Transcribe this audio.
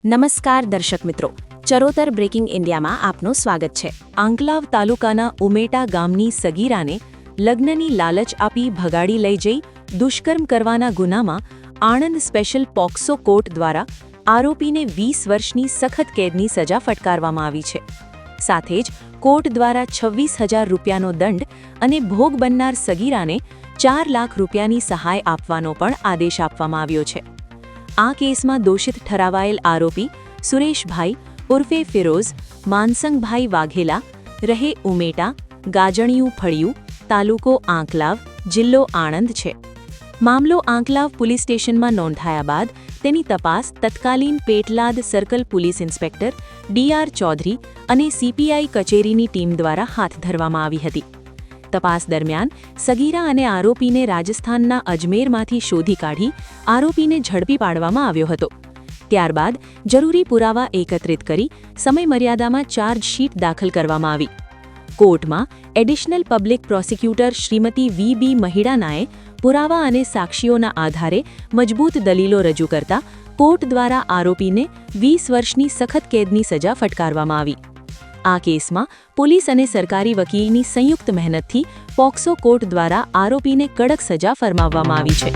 નમસ્કાર દર્શક મિત્રો, ચરોતર બ્રેકિંગ ઇન્ડિયામાં આપનું સ્વાગત છે। આંકલાવ તાલુકાના ઉમેટા ગામની સગીરાને લગ્નની લાલચ આપી ભગાડી લઈ જઈ દુષ્કર્મ કરવાના ગુનામાં આણંદ સ્પેશિયલ પોક્સો કોર્ટ દ્વારા આરોપીને 20 વર્ષની સખત કેદની સજા ફટકારવામાં આવી છે। સાથે જ કોર્ટ દ્વારા 26,000 રૂપિયાનો દંડ અને ભોગ બનનાર સગીરાને 4 લાખ રૂપિયાની સહાય આપવાનો પણ આદેશ આપવામાં આવ્યો છે। આ કેસમાં દોષિત ઠરાવાયેલ આરોપી સુરેશભાઈ ઉર્ફે ફિરોઝ માનસંગભાઈ વાઘેલા રહે ઉમેટા ગાજણિયું ફળિયું તાલુકો આંકલાવ જિલ્લો આણંદ છે। મામલો આંકલાવ પોલીસ સ્ટેશનમાં નોંધાયા બાદ તેની તપાસ તત્કાલીન Petlad circle police inspector D R. Chaudhari અને સીપીઆઈ કચેરીની ટીમ દ્વારા હાથ ધરવામાં આવી હતી। તપાસ દરમિયાન સગીરા અને આરોપીને રાજસ્થાનના અજમેરમાંથી શોધી કાઢી આરોપીને ઝડપી પાડવામાં આવ્યો હતો। ત્યારબાદ જરૂરી પુરાવા એકત્રિત કરી સમયમર્યાદામાં ચાર્જશીટ દાખલ કરવામાં આવી। કોર્ટમાં એડિશનલ પબ્લિક પ્રોસિક્યુટર શ્રીમતી વી.બી. મહિડાનાએ પુરાવા અને સાક્ષીઓના આધારે મજબૂત દલીલો રજૂ કરતા કોર્ટ દ્વારા આરોપીને 20 વર્ષની સખત કેદની સજા ફટકારવામાં આવી। આ કેસમાં પોલીસ અને સરકારી વકીલની સંયુક્ત મહેનતથી પોક્સો કોર્ટ દ્વારા આરોપીને કડક સજા ફરમાવવામાં આવી છે।